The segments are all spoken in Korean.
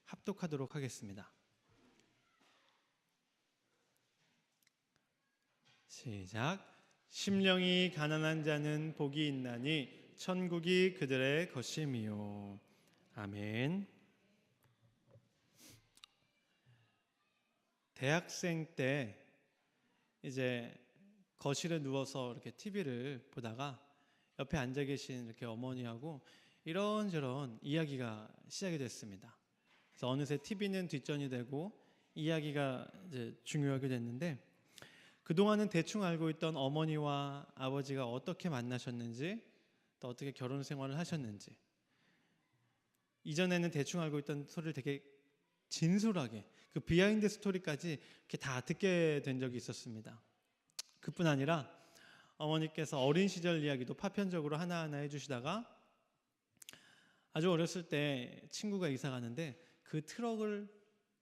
합독하도록 하겠습니다. 시작. 심령이 가난한 자는 복이 있나니 천국이 그들의 것임이요. 아멘. 대학생 때 이제 거실에 누워서 이렇게 TV를 보다가 옆에 앉아 계신 이렇게 어머니하고 이런저런 이야기가 시작이 됐습니다. 그래서 어느새 TV는 뒷전이 되고 이야기가 이제 중요하게 됐는데, 그동안은 대충 알고 있던 어머니와 아버지가 어떻게 만나셨는지, 또 어떻게 결혼 생활을 하셨는지, 이전에는 대충 알고 있던 소리를 되게 진솔하게 그 비하인드 스토리까지 이렇게 다 듣게 된 적이 있었습니다. 그뿐 아니라 어머니께서 어린 시절 이야기도 파편적으로 하나하나 해주시다가 아주 어렸을 때 친구가 이사 가는데 그 트럭을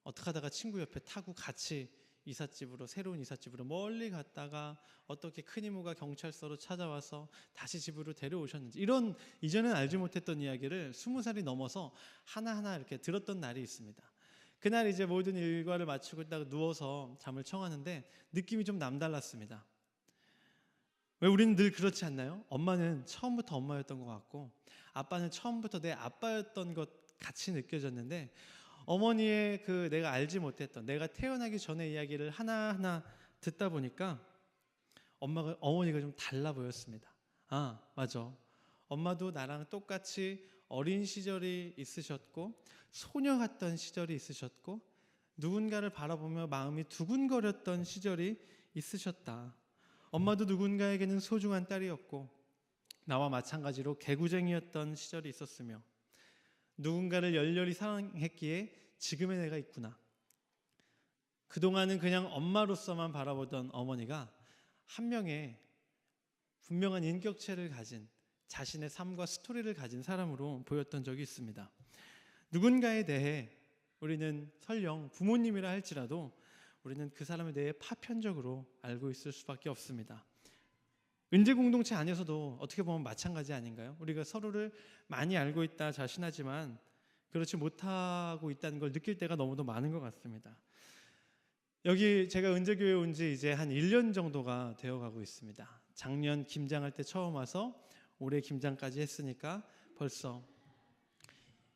어떻게 하다가 친구 옆에 타고 같이 이삿집으로, 새로운 이삿집으로 멀리 갔다가 어떻게 큰 이모가 경찰서로 찾아와서 다시 집으로 데려오셨는지, 이런 이전엔 알지 못했던 이야기를 20살이 넘어서 하나하나 이렇게 들었던 날이 있습니다. 그날 이제 모든 일과를 마치고 있다가 누워서 잠을 청하는데 느낌이 좀 남달랐습니다. 왜 우리는 늘 그렇지 않나요? 엄마는 처음부터 엄마였던 것 같고 아빠는 처음부터 내 아빠였던 것 같이 느껴졌는데, 어머니의 그 내가 알지 못했던, 내가 태어나기 전의 이야기를 하나하나 듣다 보니까 어머니가 좀 달라 보였습니다. 아, 맞아. 엄마도 나랑 똑같이 어린 시절이 있으셨고 소녀 같던 시절이 있으셨고 누군가를 바라보며 마음이 두근거렸던 시절이 있으셨다. 엄마도 누군가에게는 소중한 딸이었고 나와 마찬가지로 개구쟁이였던 시절이 있었으며 누군가를 열렬히 사랑했기에 지금의 내가 있구나. 그동안은 그냥 엄마로서만 바라보던 어머니가 한 명의 분명한 인격체를 가진, 자신의 삶과 스토리를 가진 사람으로 보였던 적이 있습니다. 누군가에 대해 우리는 설령 부모님이라 할지라도 우리는 그 사람에 대해 파편적으로 알고 있을 수밖에 없습니다. 은재 공동체 안에서도 어떻게 보면 마찬가지 아닌가요? 우리가 서로를 많이 알고 있다 자신하지만 그렇지 못하고 있다는 걸 느낄 때가 너무도 많은 것 같습니다. 여기 제가 은재교회에 온 지 이제 한 1년 정도가 되어가고 있습니다. 작년 김장할 때 처음 와서 올해 김장까지 했으니까 벌써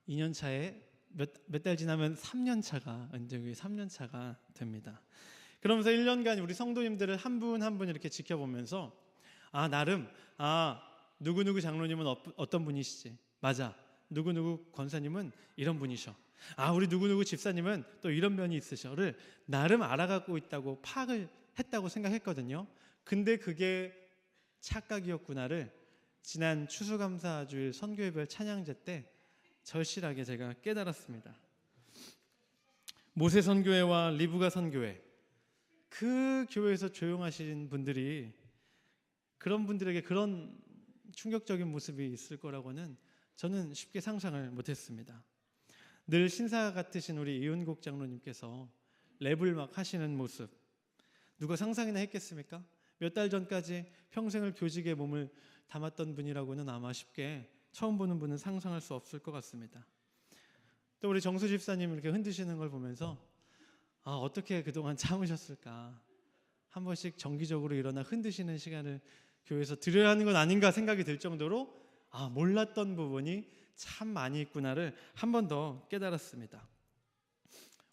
2년 차에 몇 달 지나면 3년 차가, 은재교회 3년 차가 됩니다. 그러면서 1년간 우리 성도님들을 한 분 한 분 이렇게 지켜보면서 나름 누구누구 장로님은 어떤 분이시지? 맞아. 누구누구 권사님은 이런 분이셔. 우리 누구누구 집사님은 또 이런 면이 있으셔를 나름 알아가고 있다고 파악을 했다고 생각했거든요. 근데 그게 착각이었구나를 지난 추수감사주일 선교회별 찬양제 때 절실하게 제가 깨달았습니다. 모세 선교회와 리브가 선교회, 그 교회에서 조용하신 분들이 그런 분들에게 그런 충격적인 모습이 있을 거라고는 저는 쉽게 상상을 못했습니다. 늘 신사 같으신 우리 이은곡 장로님께서 랩을 막 하시는 모습, 누가 상상이나 했겠습니까? 몇 달 전까지 평생을 교직에 몸을 담았던 분이라고는 아마 쉽게 처음 보는 분은 상상할 수 없을 것 같습니다. 또 우리 정수 집사님 이렇게 흔드시는 걸 보면서 어떻게 그동안 참으셨을까, 한 번씩 정기적으로 일어나 흔드시는 시간을 교회에서 드려야 하는 건 아닌가 생각이 들 정도로 몰랐던 부분이 참 많이 있구나를 한 번 더 깨달았습니다.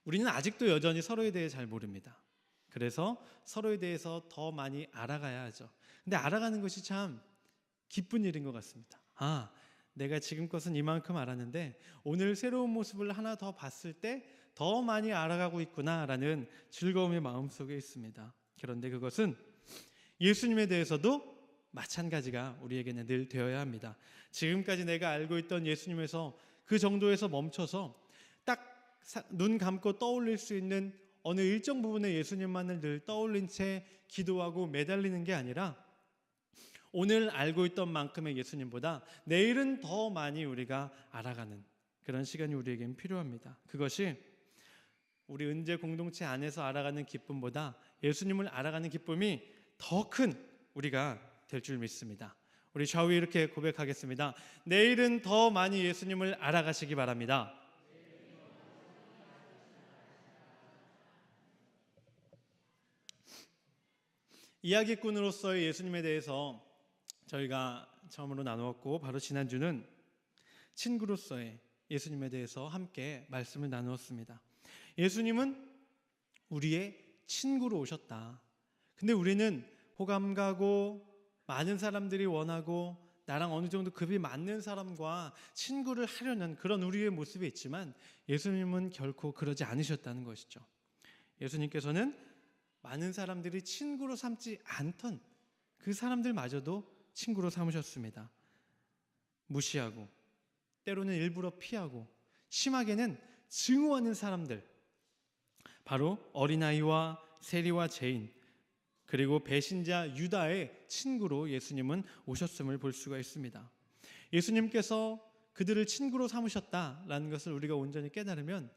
우리는 아직도 여전히 서로에 대해 잘 모릅니다. 그래서 서로에 대해서 더 많이 알아가야 하죠. 근데 알아가는 것이 참 기쁜 일인 것 같습니다. 내가 지금 것은 이만큼 알았는데 오늘 새로운 모습을 하나 더 봤을 때 더 많이 알아가고 있구나라는 즐거움이 마음속에 있습니다. 그런데 그것은 예수님에 대해서도 마찬가지가 우리에게는 늘 되어야 합니다. 지금까지 내가 알고 있던 예수님에서 그 정도에서 멈춰서 딱 눈 감고 떠올릴 수 있는 어느 일정 부분의 예수님만을 늘 떠올린 채 기도하고 매달리는 게 아니라 오늘 알고 있던 만큼의 예수님보다 내일은 더 많이 우리가 알아가는 그런 시간이 우리에겐 필요합니다. 그것이 우리 은재 공동체 안에서 알아가는 기쁨보다 예수님을 알아가는 기쁨이 더 큰 우리가 될 줄 믿습니다. 우리 좌우에 이렇게 고백하겠습니다. 내일은 더 많이 예수님을 알아가시기 바랍니다. 이야기꾼으로서의 예수님에 대해서 저희가 처음으로 나누었고, 바로 지난주는 친구로서의 예수님에 대해서 함께 말씀을 나누었습니다. 예수님은 우리의 친구로 오셨다. 근데 우리는 호감 가고 많은 사람들이 원하고 나랑 어느 정도 급이 맞는 사람과 친구를 하려는 그런 우리의 모습이 있지만, 예수님은 결코 그러지 않으셨다는 것이죠. 예수님께서는 많은 사람들이 친구로 삼지 않던 그 사람들마저도 친구로 삼으셨습니다. 무시하고, 때로는 일부러 피하고, 심하게는 증오하는 사람들, 바로 어린아이와 세리와 죄인, 그리고 배신자 유다의 친구로 예수님은 오셨음을 볼 수가 있습니다. 예수님께서 그들을 친구로 삼으셨다라는 것을 우리가 온전히 깨달으면,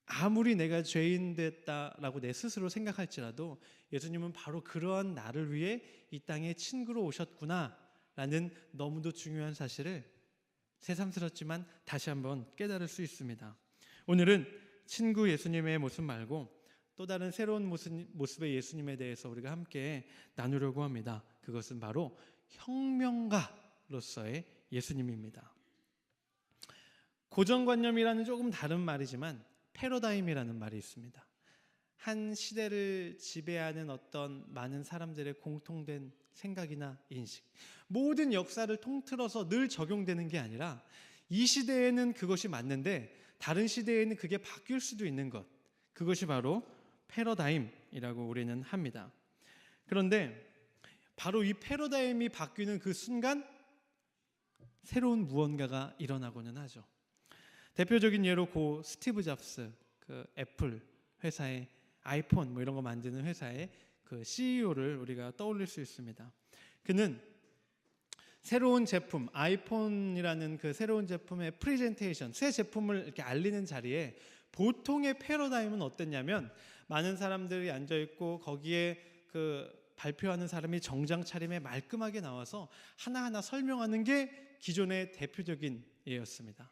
아무리 내가 죄인 됐다라고 내 스스로 생각할지라도 예수님은 바로 그러한 나를 위해 이 땅에 친구로 오셨구나라는 너무도 중요한 사실을 새삼스럽지만 다시 한번 깨달을 수 있습니다. 오늘은 친구 예수님의 모습 말고 또 다른 새로운 모습의 예수님에 대해서 우리가 함께 나누려고 합니다. 그것은 바로 혁명가로서의 예수님입니다. 고정관념이라는 조금 다른 말이지만 패러다임이라는 말이 있습니다. 한 시대를 지배하는 어떤 많은 사람들의 공통된 생각이나 인식, 모든 역사를 통틀어서 늘 적용되는 게 아니라 이 시대에는 그것이 맞는데 다른 시대에는 그게 바뀔 수도 있는 것, 그것이 바로 패러다임이라고 우리는 합니다. 그런데 바로 이 패러다임이 바뀌는 그 순간 새로운 무언가가 일어나고는 하죠. 대표적인 예로 고 스티브 잡스, 그 애플 회사의 아이폰 뭐 이런 거 만드는 회사의 그 CEO를 우리가 떠올릴 수 있습니다. 그는 새로운 제품, 아이폰이라는 그 새로운 제품의 프레젠테이션, 새 제품을 이렇게 알리는 자리에 보통의 패러다임은 어땠냐면, 많은 사람들이 앉아 있고 거기에 그 발표하는 사람이 정장 차림에 말끔하게 나와서 하나하나 설명하는 게 기존의 대표적인 예였습니다.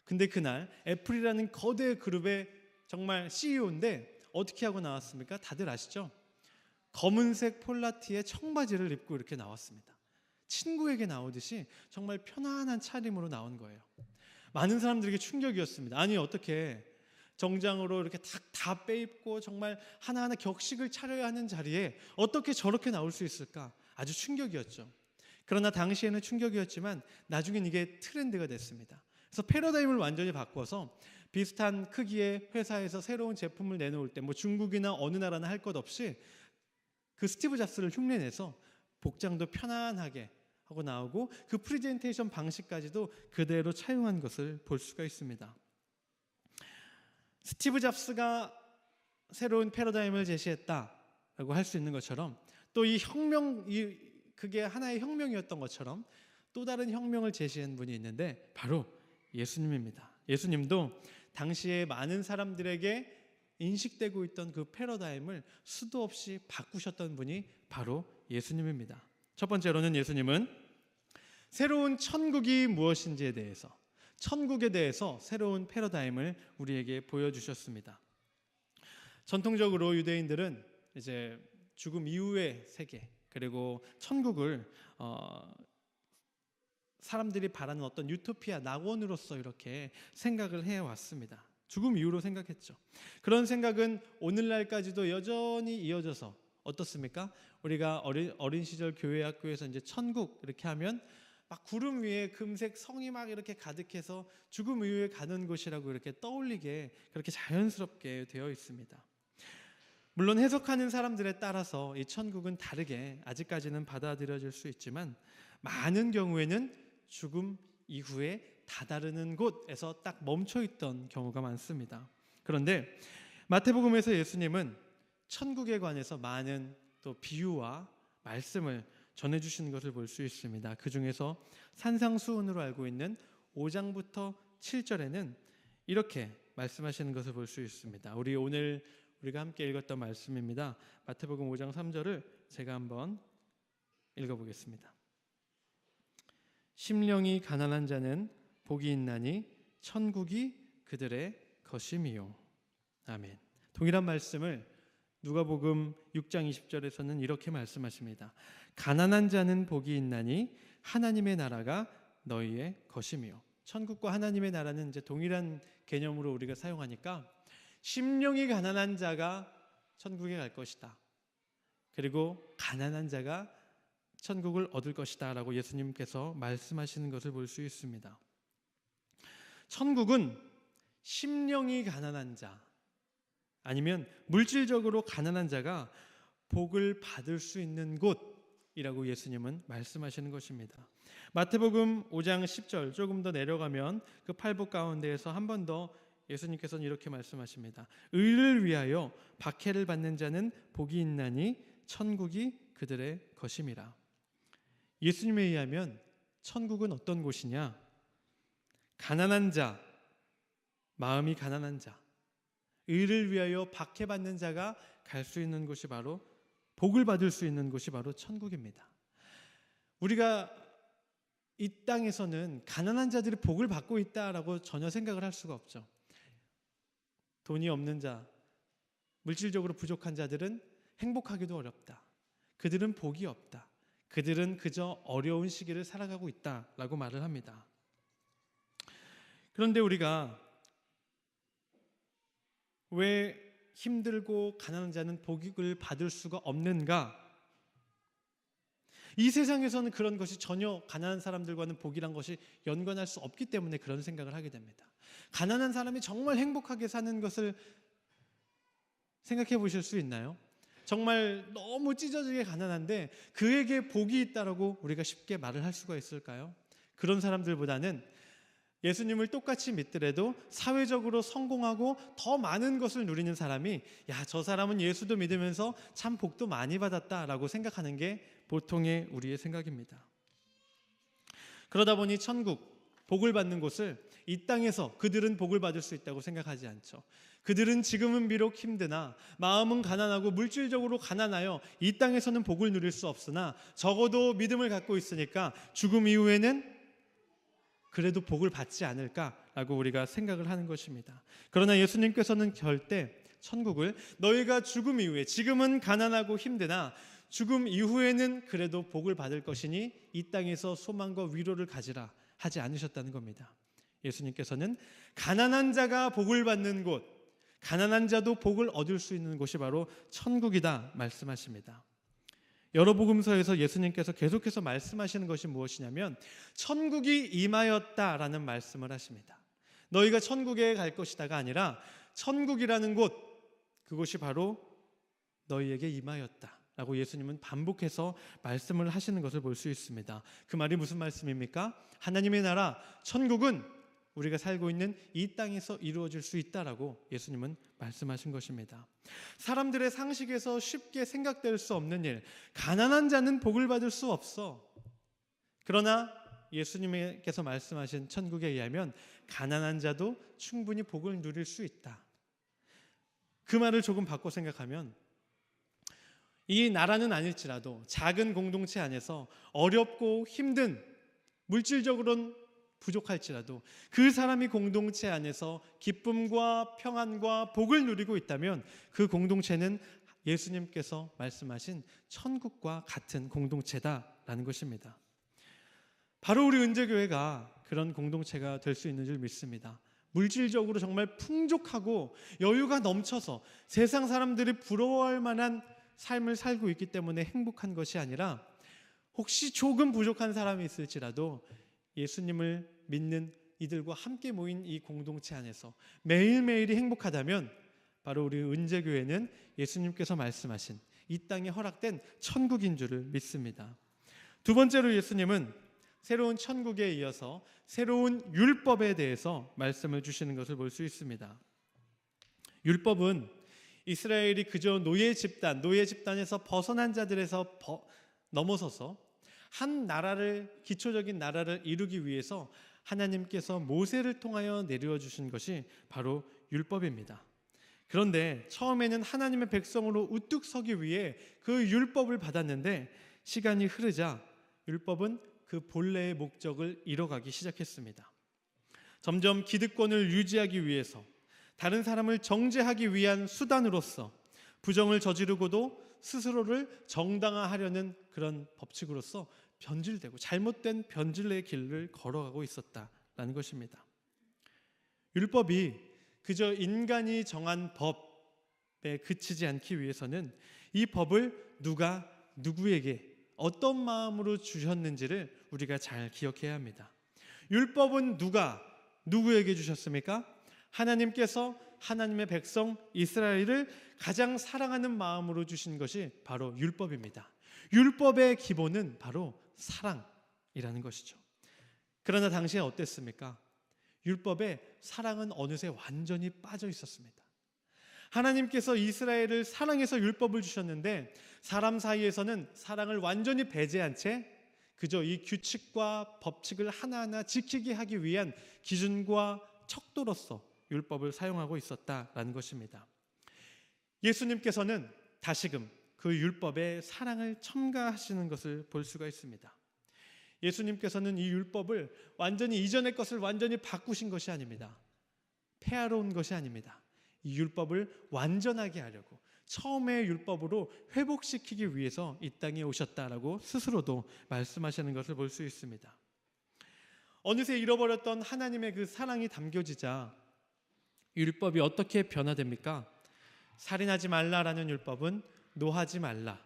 근데 그날 애플이라는 거대 그룹의 정말 CEO인데 어떻게 하고 나왔습니까? 다들 아시죠? 검은색 폴라티에 청바지를 입고 이렇게 나왔습니다. 친구에게 나오듯이 정말 편안한 차림으로 나온 거예요. 많은 사람들에게 충격이었습니다. 아니, 어떻게 정장으로 이렇게 다 빼입고 정말 하나하나 격식을 차려야 하는 자리에 어떻게 저렇게 나올 수 있을까? 아주 충격이었죠. 그러나 당시에는 충격이었지만 나중엔 이게 트렌드가 됐습니다. 그래서 패러다임을 완전히 바꿔서 비슷한 크기의 회사에서 새로운 제품을 내놓을 때 뭐 중국이나 어느 나라나 할 것 없이 그 스티브 잡스를 흉내내서 복장도 편안하게 하고 나오고 그 프레젠테이션 방식까지도 그대로 차용한 것을 볼 수가 있습니다. 스티브 잡스가 새로운 패러다임을 제시했다라고 할 수 있는 것처럼, 또 그게 하나의 혁명이었던 것처럼 또 다른 혁명을 제시한 분이 있는데 바로 예수님입니다. 예수님도 당시에 많은 사람들에게 인식되고 있던 그 패러다임을 수도 없이 바꾸셨던 분이 바로 예수님입니다. 첫 번째로는 예수님은 새로운 천국이 무엇인지에 대해서, 천국에 대해서 새로운 패러다임을 우리에게 보여주셨습니다. 전통적으로 유대인들은 이제 죽음 이후의 세계, 그리고 천국을 사람들이 바라는 어떤 유토피아, 낙원으로서 이렇게 생각을 해왔습니다. 죽음 이후로 생각했죠. 그런 생각은 오늘날까지도 여전히 이어져서 어떻습니까? 우리가 어린 시절 교회 학교에서 이제 천국 이렇게 하면 막 구름 위에 금색 성이 막 이렇게 가득해서 죽음 이후에 가는 곳이라고 이렇게 떠올리게 그렇게 자연스럽게 되어 있습니다. 물론 해석하는 사람들에 따라서 이 천국은 다르게 아직까지는 받아들여질 수 있지만, 많은 경우에는 죽음 이후에 다다르는 곳에서 딱 멈춰 있던 경우가 많습니다. 그런데 마태복음에서 예수님은 천국에 관해서 많은 또 비유와 말씀을 전해주시는 것을 볼 수 있습니다. 그 중에서 산상수훈으로 알고 있는 5장부터 7절에는 이렇게 말씀하시는 것을 볼 수 있습니다. 우리가 함께 읽었던 말씀입니다. 마태복음 5장 3절을 제가 한번 읽어보겠습니다. 심령이 가난한 자는 복이 있나니 천국이 그들의 것임이요. 아멘. 동일한 말씀을 누가복음 6장 20절에서는 이렇게 말씀하십니다. 가난한 자는 복이 있나니 하나님의 나라가 너희의 것이며. 천국과 하나님의 나라는 이제 동일한 개념으로 우리가 사용하니까 심령이 가난한 자가 천국에 갈 것이다. 그리고 가난한 자가 천국을 얻을 것이다 라고 예수님께서 말씀하시는 것을 볼 수 있습니다. 천국은 심령이 가난한 자 아니면 물질적으로 가난한 자가 복을 받을 수 있는 곳이라고 예수님은 말씀하시는 것입니다. 마태복음 5장 10절 조금 더 내려가면 그 팔복 가운데에서 한 번 더 예수님께서는 이렇게 말씀하십니다. 의를 위하여 박해를 받는 자는 복이 있나니 천국이 그들의 것임이라. 예수님에 의하면 천국은 어떤 곳이냐? 가난한 자, 마음이 가난한 자, 의를 위하여 박해받는 자가 갈 수 있는 곳이 바로 복을 받을 수 있는 곳이 바로 천국입니다. 우리가 이 땅에서는 가난한 자들이 복을 받고 있다라고 전혀 생각을 할 수가 없죠. 돈이 없는 자, 물질적으로 부족한 자들은 행복하기도 어렵다. 그들은 복이 없다. 그들은 그저 어려운 시기를 살아가고 있다라고 말을 합니다. 그런데 우리가 왜 힘들고 가난한 자는 복을 받을 수가 없는가? 이 세상에서는 그런 것이 전혀 가난한 사람들과는 복이란 것이 연관할 수 없기 때문에 그런 생각을 하게 됩니다. 가난한 사람이 정말 행복하게 사는 것을 생각해 보실 수 있나요? 정말 너무 찢어지게 가난한데 그에게 복이 있다라고 우리가 쉽게 말을 할 수가 있을까요? 그런 사람들보다는 예수님을 똑같이 믿더라도 사회적으로 성공하고 더 많은 것을 누리는 사람이 저 사람은 예수도 믿으면서 참 복도 많이 받았다라고 생각하는 게 보통의 우리의 생각입니다. 그러다 보니 천국, 복을 받는 곳을 이 땅에서 그들은 복을 받을 수 있다고 생각하지 않죠. 그들은 지금은 비록 힘드나 마음은 가난하고 물질적으로 가난하여 이 땅에서는 복을 누릴 수 없으나 적어도 믿음을 갖고 있으니까 죽음 이후에는 그래도 복을 받지 않을까라고 우리가 생각을 하는 것입니다. 그러나 예수님께서는 절대 천국을 너희가 죽음 이후에 지금은 가난하고 힘드나 죽음 이후에는 그래도 복을 받을 것이니 이 땅에서 소망과 위로를 가지라 하지 않으셨다는 겁니다. 예수님께서는 가난한 자가 복을 받는 곳, 가난한 자도 복을 얻을 수 있는 곳이 바로 천국이다 말씀하십니다. 여러 복음서에서 예수님께서 계속해서 말씀하시는 것이 무엇이냐면 천국이 임하였다라는 말씀을 하십니다. 너희가 천국에 갈 것이다가 아니라 천국이라는 곳, 그곳이 바로 너희에게 임하였다라고 예수님은 반복해서 말씀을 하시는 것을 볼 수 있습니다. 그 말이 무슨 말씀입니까? 하나님의 나라, 천국은 우리가 살고 있는 이 땅에서 이루어질 수 있다라고 예수님은 말씀하신 것입니다. 사람들의 상식에서 쉽게 생각될 수 없는 일, 가난한 자는 복을 받을 수 없어. 그러나 예수님께서 말씀하신 천국에 의하면 가난한 자도 충분히 복을 누릴 수 있다. 그 말을 조금 바꿔 생각하면 이 나라는 아닐지라도 작은 공동체 안에서 어렵고 힘든, 물질적으로는 부족할지라도 그 사람이 공동체 안에서 기쁨과 평안과 복을 누리고 있다면 그 공동체는 예수님께서 말씀하신 천국과 같은 공동체다라는 것입니다. 바로 우리 은재교회가 그런 공동체가 될 수 있는 줄 믿습니다. 물질적으로 정말 풍족하고 여유가 넘쳐서 세상 사람들이 부러워할 만한 삶을 살고 있기 때문에 행복한 것이 아니라 혹시 조금 부족한 사람이 있을지라도 예수님을 믿는 이들과 함께 모인 이 공동체 안에서 매일매일이 행복하다면 바로 우리 은재교회는 예수님께서 말씀하신 이 땅에 허락된 천국인 줄을 믿습니다. 두 번째로 예수님은 새로운 천국에 이어서 새로운 율법에 대해서 말씀을 주시는 것을 볼 수 있습니다. 율법은 이스라엘이 그저 노예 집단에서 벗어난 자들에서 넘어서서 한 나라를, 기초적인 나라를 이루기 위해서 하나님께서 모세를 통하여 내려 주신 것이 바로 율법입니다. 그런데 처음에는 하나님의 백성으로 우뚝 서기 위해 그 율법을 받았는데 시간이 흐르자 율법은 그 본래의 목적을 잃어가기 시작했습니다. 점점 기득권을 유지하기 위해서, 다른 사람을 정죄하기 위한 수단으로서 부정을 저지르고도 스스로를 정당화하려는 그런 법칙으로서 변질되고 잘못된 변질의 길을 걸어가고 있었다라는 것입니다. 율법이 그저 인간이 정한 법에 그치지 않기 위해서는 이 법을 누가 누구에게 어떤 마음으로 주셨는지를 우리가 잘 기억해야 합니다. 율법은 누가 누구에게 주셨습니까? 하나님께서 하나님의 백성 이스라엘을 가장 사랑하는 마음으로 주신 것이 바로 율법입니다. 율법의 기본은 바로 사랑이라는 것이죠. 그러나 당시에 어땠습니까? 율법에 사랑은 어느새 완전히 빠져 있었습니다. 하나님께서 이스라엘을 사랑해서 율법을 주셨는데 사람 사이에서는 사랑을 완전히 배제한 채 그저 이 규칙과 법칙을 하나하나 지키게 하기 위한 기준과 척도로서 율법을 사용하고 있었다라는 것입니다. 예수님께서는 다시금 그 율법에 사랑을 첨가하시는 것을 볼 수가 있습니다. 예수님께서는 이 율법을 완전히 이전의 것을 완전히 바꾸신 것이 아닙니다. 폐하러 온 것이 아닙니다. 이 율법을 완전하게 하려고 처음의 율법으로 회복시키기 위해서 이 땅에 오셨다라고 스스로도 말씀하시는 것을 볼 수 있습니다. 어느새 잃어버렸던 하나님의 그 사랑이 담겨지자 율법이 어떻게 변화됩니까? 살인하지 말라라는 율법은 노하지 말라.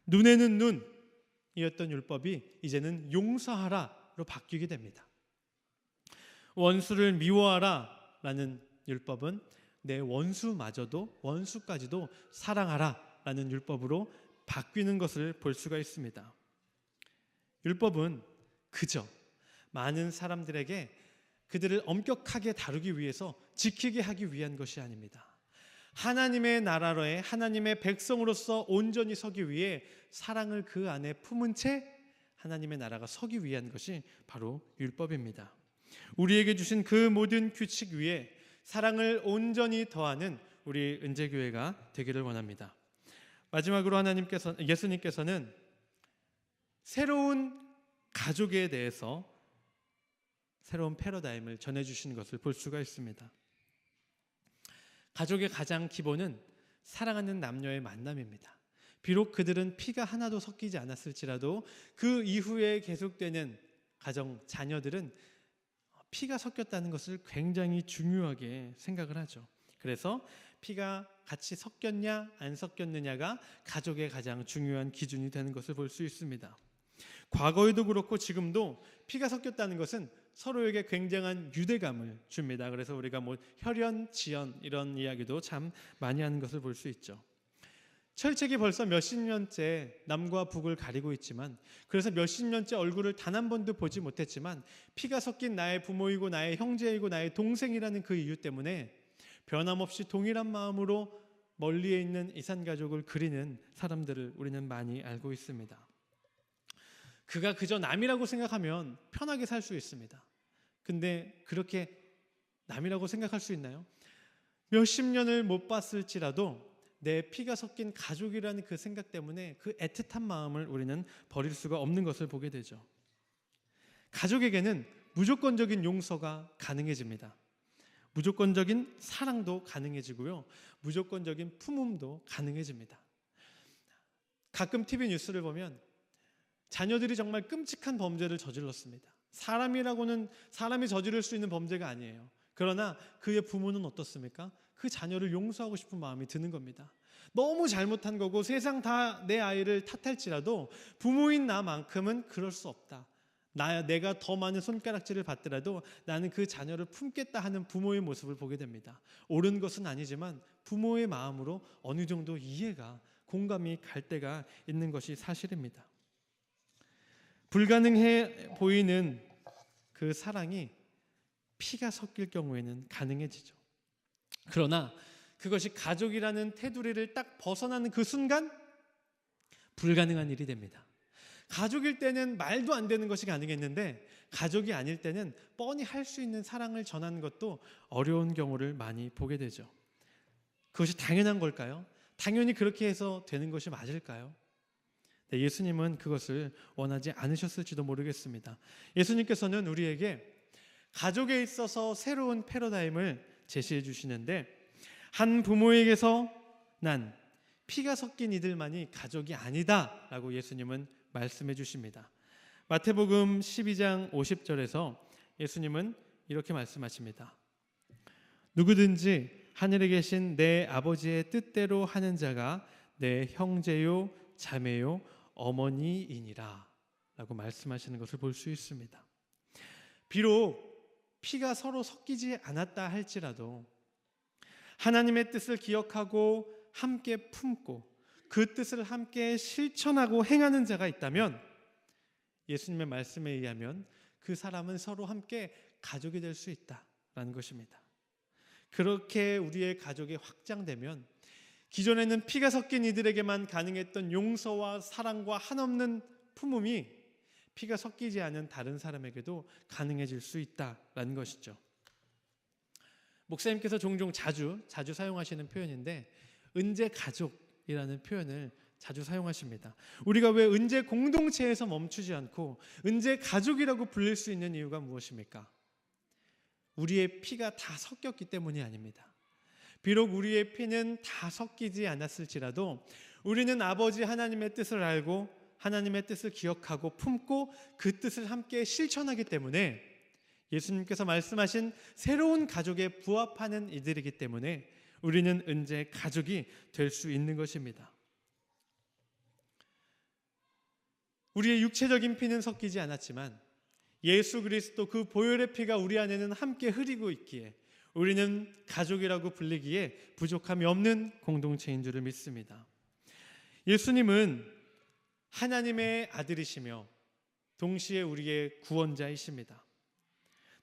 눈에는 눈이었던 율법이 이제는 용서하라로 바뀌게 됩니다. 원수를 미워하라라는 율법은 내 원수까지도 사랑하라라는 율법으로 바뀌는 것을 볼 수가 있습니다. 율법은 그저 많은 사람들에게 그들을 엄격하게 다루기 위해서 지키게 하기 위한 것이 아닙니다. 하나님의 나라로의 하나님의 백성으로서 온전히 서기 위해 사랑을 그 안에 품은 채 하나님의 나라가 서기 위한 것이 바로 율법입니다. 우리에게 주신 그 모든 규칙 위에 사랑을 온전히 더하는 우리 은재교회가 되기를 원합니다. 마지막으로 예수님께서는 새로운 가족에 대해서 새로운 패러다임을 전해주시는 것을 볼 수가 있습니다. 가족의 가장 기본은 사랑하는 남녀의 만남입니다. 비록 그들은 피가 하나도 섞이지 않았을지라도 그 이후에 계속되는 가정, 자녀들은 피가 섞였다는 것을 굉장히 중요하게 생각을 하죠. 그래서 피가 같이 섞였냐 안 섞였느냐가 가족의 가장 중요한 기준이 되는 것을 볼 수 있습니다. 과거에도 그렇고 지금도 피가 섞였다는 것은 서로에게 굉장한 유대감을 줍니다. 그래서 우리가 혈연, 지연 이런 이야기도 참 많이 하는 것을 볼 수 있죠. 철책이 벌써 몇십 년째 남과 북을 가리고 있지만, 그래서 몇십 년째 얼굴을 단 한 번도 보지 못했지만 피가 섞인 나의 부모이고 나의 형제이고 나의 동생이라는 그 이유 때문에 변함없이 동일한 마음으로 멀리에 있는 이산가족을 그리는 사람들을 우리는 많이 알고 있습니다. 그가 그저 남이라고 생각하면 편하게 살 수 있습니다. 근데 그렇게 남이라고 생각할 수 있나요? 몇십 년을 못 봤을지라도 내 피가 섞인 가족이라는 그 생각 때문에 그 애틋한 마음을 우리는 버릴 수가 없는 것을 보게 되죠. 가족에게는 무조건적인 용서가 가능해집니다. 무조건적인 사랑도 가능해지고요. 무조건적인 품음도 가능해집니다. 가끔 TV 뉴스를 보면 자녀들이 정말 끔찍한 범죄를 저질렀습니다. 사람이 저지를 수 있는 범죄가 아니에요. 그러나 그의 부모는 어떻습니까? 그 자녀를 용서하고 싶은 마음이 드는 겁니다. 너무 잘못한 거고 세상 다 내 아이를 탓할지라도 부모인 나만큼은 그럴 수 없다. 내가 더 많은 손가락질을 받더라도 나는 그 자녀를 품겠다 하는 부모의 모습을 보게 됩니다. 옳은 것은 아니지만 부모의 마음으로 어느 정도 이해가, 공감이 갈 때가 있는 것이 사실입니다. 불가능해 보이는 그 사랑이 피가 섞일 경우에는 가능해지죠. 그러나 그것이 가족이라는 테두리를 딱 벗어나는 그 순간 불가능한 일이 됩니다. 가족일 때는 말도 안 되는 것이 가능했는데 가족이 아닐 때는 뻔히 할 수 있는 사랑을 전하는 것도 어려운 경우를 많이 보게 되죠. 그것이 당연한 걸까요? 당연히 그렇게 해서 되는 것이 맞을까요? 네, 예수님은 그것을 원하지 않으셨을지도 모르겠습니다. 예수님께서는 우리에게 가족에 있어서 새로운 패러다임을 제시해 주시는데, 한 부모에게서 난 피가 섞인 이들만이 가족이 아니다라고 예수님은 말씀해 주십니다. 마태복음 12장 50절에서 예수님은 이렇게 말씀하십니다. 누구든지 하늘에 계신 내 아버지의 뜻대로 하는 자가 내 형제요 자매요 어머니이니라 라고 말씀하시는 것을 볼 수 있습니다. 비록 피가 서로 섞이지 않았다 할지라도 하나님의 뜻을 기억하고 함께 품고 그 뜻을 함께 실천하고 행하는 자가 있다면 예수님의 말씀에 의하면 그 사람은 서로 함께 가족이 될 수 있다라는 것입니다. 그렇게 우리의 가족이 확장되면 기존에는 피가 섞인 이들에게만 가능했던 용서와 사랑과 한없는 품음이 피가 섞이지 않은 다른 사람에게도 가능해질 수 있다라는 것이죠. 목사님께서 종종 자주 사용하시는 표현인데 은재 가족이라는 표현을 자주 사용하십니다. 우리가 왜 은재 공동체에서 멈추지 않고 은재 가족이라고 불릴 수 있는 이유가 무엇입니까? 우리의 피가 다 섞였기 때문이 아닙니다. 비록 우리의 피는 다 섞이지 않았을지라도 우리는 아버지 하나님의 뜻을 알고 하나님의 뜻을 기억하고 품고 그 뜻을 함께 실천하기 때문에 예수님께서 말씀하신 새로운 가족에 부합하는 이들이기 때문에 우리는 은재 가족이 될 수 있는 것입니다. 우리의 육체적인 피는 섞이지 않았지만 예수 그리스도 그 보혈의 피가 우리 안에는 함께 흐르고 있기에 우리는 가족이라고 불리기에 부족함이 없는 공동체인 줄을 믿습니다. 예수님은 하나님의 아들이시며 동시에 우리의 구원자이십니다.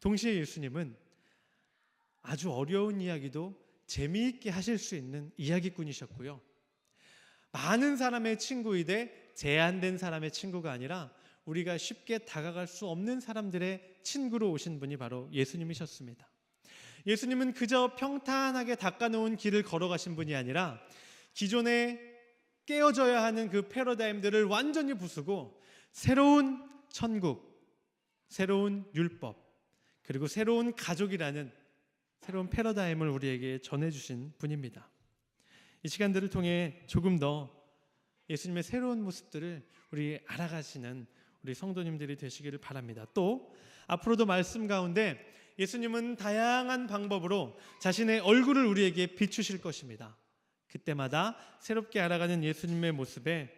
동시에 예수님은 아주 어려운 이야기도 재미있게 하실 수 있는 이야기꾼이셨고요. 많은 사람의 친구이되 제한된 사람의 친구가 아니라 우리가 쉽게 다가갈 수 없는 사람들의 친구로 오신 분이 바로 예수님이셨습니다. 예수님은 그저 평탄하게 닦아놓은 길을 걸어가신 분이 아니라 기존에 깨어져야 하는 그 패러다임들을 완전히 부수고 새로운 천국, 새로운 율법, 그리고 새로운 가족이라는 새로운 패러다임을 우리에게 전해주신 분입니다. 이 시간들을 통해 조금 더 예수님의 새로운 모습들을 우리 알아가시는 우리 성도님들이 되시기를 바랍니다. 또 앞으로도 말씀 가운데 예수님은 다양한 방법으로 자신의 얼굴을 우리에게 비추실 것입니다. 그때마다 새롭게 알아가는 예수님의 모습에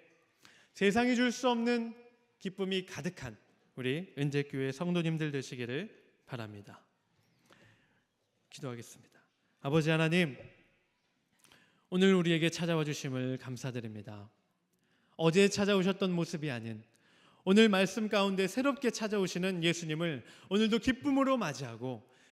세상이 줄 수 없는 기쁨이 가득한 우리 은재교회 성도님들 되시기를 바랍니다. 기도하겠습니다. 아버지 하나님, 오늘 우리에게 찾아와 주심을 감사드립니다. 어제 찾아오셨던 모습이 아닌 오늘 말씀 가운데 새롭게 찾아오시는 예수님을 오늘도 기쁨으로 맞이하고